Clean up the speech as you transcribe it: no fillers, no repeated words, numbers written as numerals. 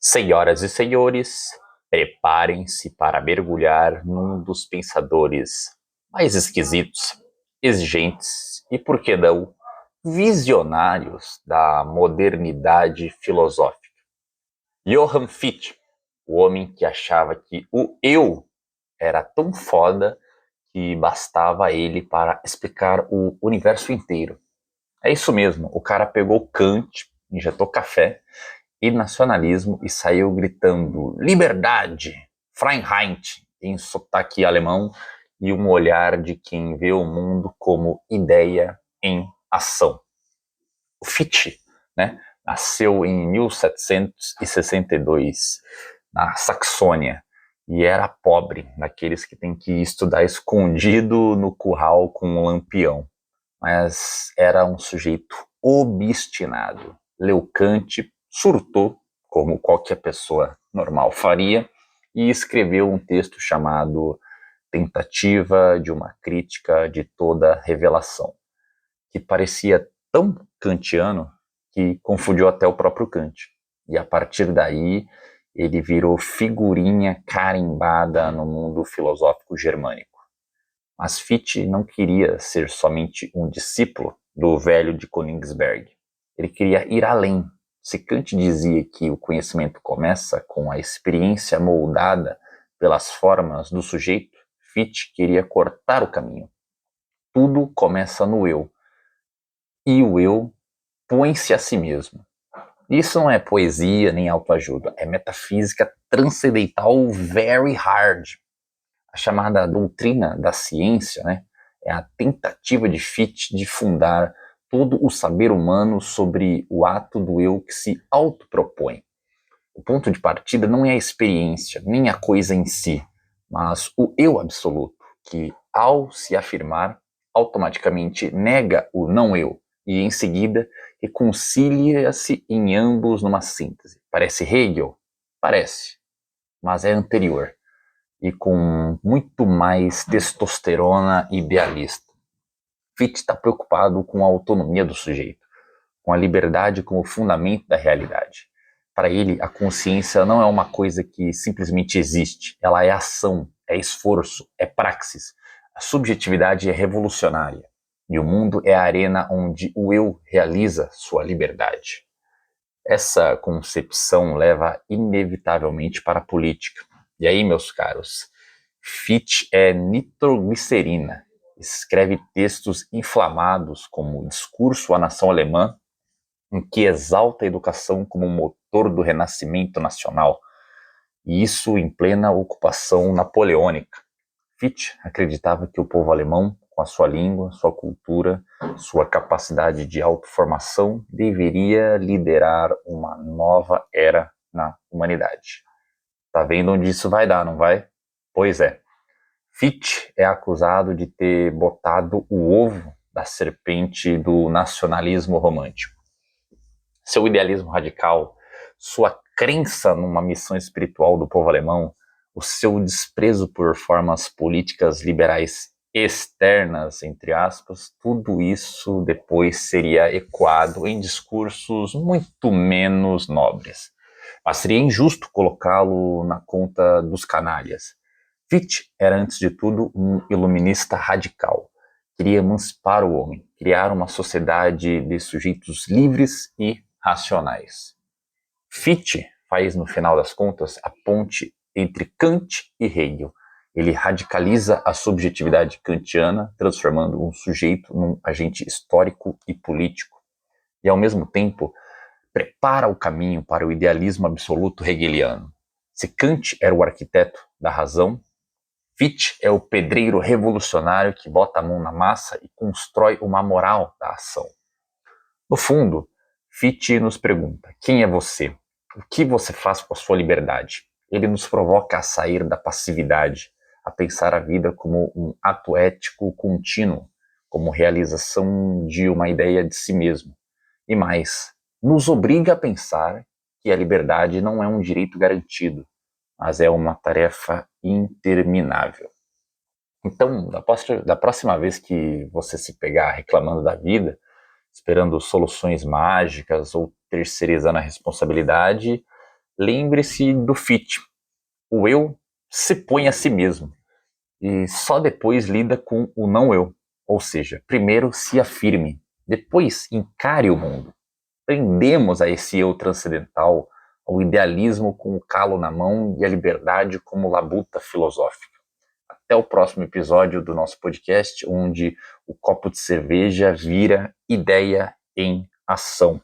Senhoras e senhores, preparem-se para mergulhar num dos pensadores mais esquisitos, exigentes e, por que não, visionários da modernidade filosófica. Johann Fichte, o homem que achava que o eu era tão foda que bastava ele para explicar o universo inteiro. É isso mesmo, o cara pegou Kant, injetou café e nacionalismo e saiu gritando liberdade, Freiheit, em sotaque alemão e um olhar de quem vê o mundo como ideia em ação. O Fichte, né, nasceu em 1762 na Saxônia e era pobre, daqueles que tem que estudar escondido no curral com um lampião, mas era um sujeito obstinado. Leu Kant, surtou, como qualquer pessoa normal faria, e escreveu um texto chamado Tentativa de uma Crítica de Toda Revelação, que parecia tão kantiano que confundiu até o próprio Kant. E a partir daí, ele virou figurinha carimbada no mundo filosófico germânico. Mas Fichte não queria ser somente um discípulo do velho de Königsberg. Ele queria ir além. Se Kant dizia que o conhecimento começa com a experiência moldada pelas formas do sujeito, Fichte queria cortar o caminho. Tudo começa no eu. E o eu põe-se a si mesmo. Isso não é poesia nem autoajuda, é metafísica transcendental very hard. A chamada doutrina da ciência, né, é a tentativa de Fichte de fundar todo o saber humano sobre o ato do eu que se autopropõe. O ponto de partida não é a experiência, nem a coisa em si, mas o eu absoluto, que, ao se afirmar, automaticamente nega o não-eu e, em seguida, reconcilia-se em ambos numa síntese. Parece Hegel? Parece, mas é anterior e com muito mais testosterona idealista. Fichte está preocupado com a autonomia do sujeito, com a liberdade como fundamento da realidade. Para ele, a consciência não é uma coisa que simplesmente existe, ela é ação, é esforço, é praxis. A subjetividade é revolucionária e o mundo é a arena onde o eu realiza sua liberdade. Essa concepção leva inevitavelmente para a política. E aí, meus caros, Fichte é nitroglicerina. Escreve textos inflamados como o Discurso à Nação Alemã, em que exalta a educação como motor do renascimento nacional, e isso em plena ocupação napoleônica. Fichte acreditava que o povo alemão, com a sua língua, sua cultura, sua capacidade de autoformação, deveria liderar uma nova era na humanidade. Tá vendo onde isso vai dar, não vai? Pois é. Fichte é acusado de ter botado o ovo da serpente do nacionalismo romântico. Seu idealismo radical, sua crença numa missão espiritual do povo alemão, o seu desprezo por formas políticas liberais externas, entre aspas, tudo isso depois seria ecoado em discursos muito menos nobres. Mas seria injusto colocá-lo na conta dos canalhas. Fichte era, antes de tudo, um iluminista radical. Queria emancipar o homem, criar uma sociedade de sujeitos livres e racionais. Fichte faz, no final das contas, a ponte entre Kant e Hegel. Ele radicaliza a subjetividade kantiana, transformando um sujeito num agente histórico e político. E, ao mesmo tempo, prepara o caminho para o idealismo absoluto hegeliano. Se Kant era o arquiteto da razão, Fichte é o pedreiro revolucionário que bota a mão na massa e constrói uma moral da ação. No fundo, Fichte nos pergunta: quem é você? O que você faz com a sua liberdade? Ele nos provoca a sair da passividade, a pensar a vida como um ato ético contínuo, como realização de uma ideia de si mesmo. E mais, nos obriga a pensar que a liberdade não é um direito garantido, mas é uma tarefa interminável. Então, da próxima vez que você se pegar reclamando da vida, esperando soluções mágicas ou terceirizando a responsabilidade, lembre-se do FIT. O eu se põe a si mesmo e só depois lida com o não eu. Ou seja, primeiro se afirme, depois encare o mundo. Prendemos a esse eu transcendental, ao idealismo com o calo na mão e a liberdade como labuta filosófica. Até o próximo episódio do nosso podcast, onde o copo de cerveja vira ideia em ação.